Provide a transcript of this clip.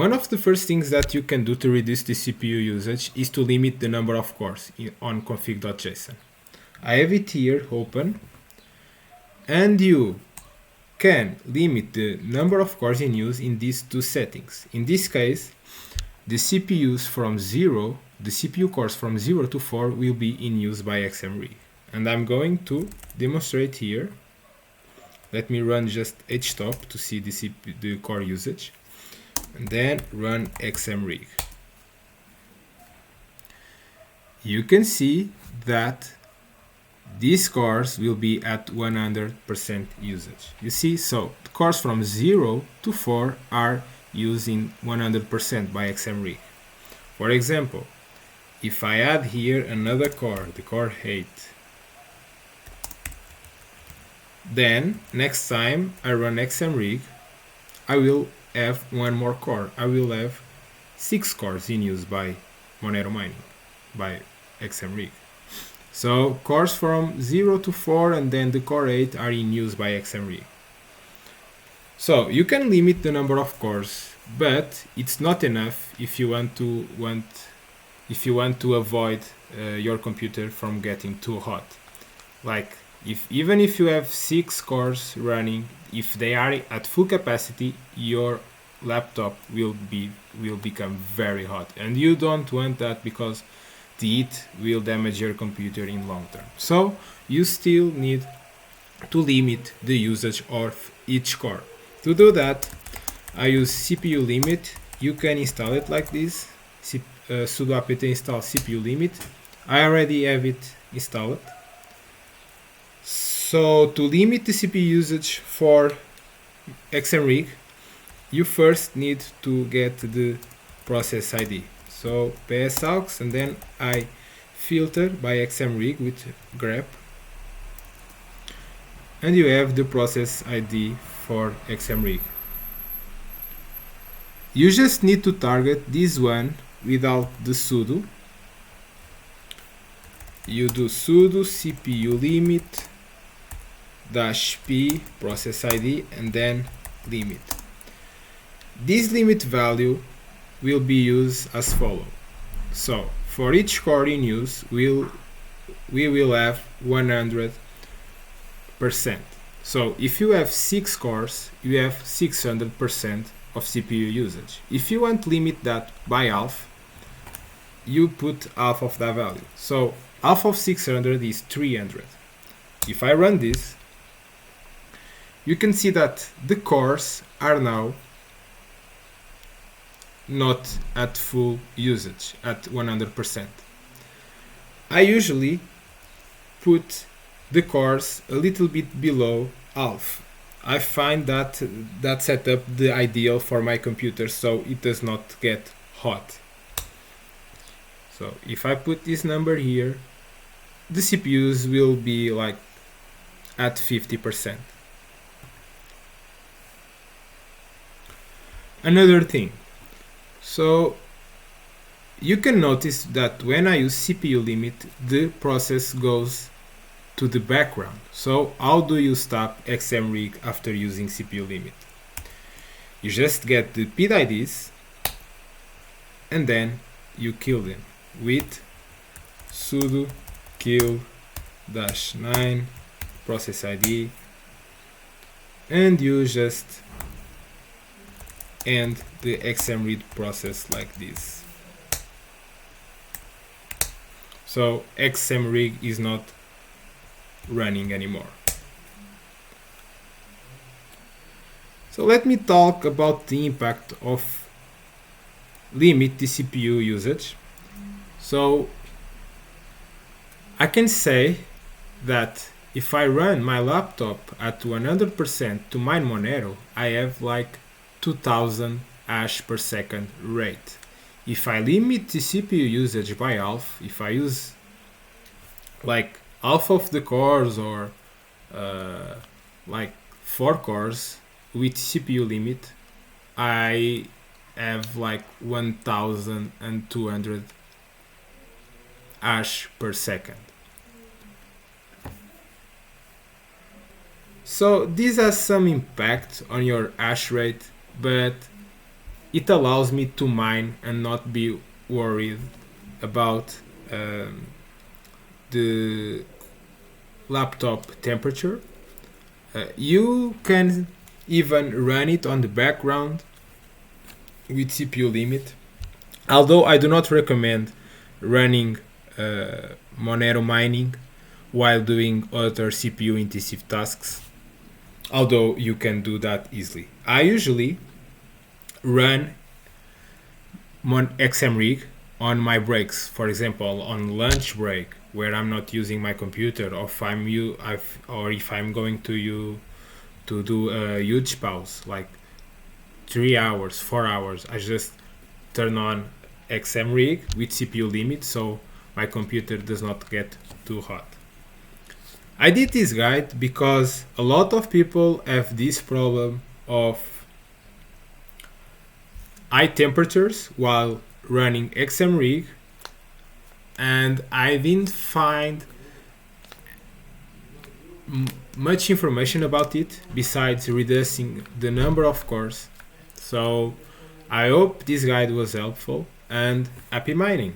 One of the first things that you can do to reduce the CPU usage is to limit the number of cores on config.json. I have it here open, and you can limit the number of cores in use in these two settings. In this case, the CPUs from 0, the CPU cores from 0 to 4 will be in use by xmrig. And I'm going to demonstrate here. Let me run just htop to see the core usage, and then run xmrig. You can see that these cores will be at 100% usage. You see, so the cores from 0 to 4 are using 100% by xmrig. For example, if I add here another core, the core 8, then next time I run xmrig, I will have one more core. I will have 6 cores in use by Monero mining, by xmrig. So cores from 0 to 4 and then the core 8 are in use by xmrig. So you can limit the number of cores, but it's not enough if you want to avoid your computer from getting too hot. Like even if you have 6 cores running, if they are at full capacity, your laptop will become very hot, and you don't want that because the heat will damage your computer in long term. So you still need to limit the usage of each core. To do that, I use cpulimit. You can install it like this, sudo apt install cpulimit. I already have it installed. So to limit the CPU usage for xmrig, you first need to get the process ID. So psaux, and then I filter by xmrig with grep, and you have the process ID for xmrig. You just need to target this one without the sudo. You do sudo cpulimit -p process ID and then limit. This limit value will be used as follows. So for each core in use, we will have 100%. So if you have 6 cores, you have 600% of CPU usage. If you want to limit that by half, you put half of that value. So half of 600 is 300. If I run this, you can see that the cores are now not at full usage, at 100%. I usually put the cores a little bit below half. I find that setup the ideal for my computer, so it does not get hot. So if I put this number here, the CPUs will be like at 50%. Another thing, so you can notice that when I use cpulimit, the process goes to the background. So how do you stop xmrig after using cpulimit? You just get the PID IDs and then you kill them with sudo kill -9 process ID, and you just end the xmrig process like this. So xmrig is not running anymore. So let me talk about the impact of limit the CPU usage. So I can say that if I run my laptop at 100% to mine Monero, I have like 2000 hash per second rate. If I limit the CPU usage by half, if I use like half of the cores or like 4 cores with CPU limit, I have like 1200 hash per second. So this has some impact on your hash rate, but it allows me to mine and not be worried about the laptop temperature. You can even run it on the background with cpulimit, although I do not recommend running Monero mining while doing other CPU intensive tasks, although you can do that easily. I usually run xmrig on my breaks, for example on lunch break where I'm not using my computer, or if I'm going to do a huge pause like 3 hours, 4 hours. I just turn on xmrig with cpulimit so my computer does not get too hot. I did this guide because a lot of people have this problem of high temperatures while running xmrig, and I didn't find much information about it besides reducing the number of cores. So I hope this guide was helpful, and happy mining!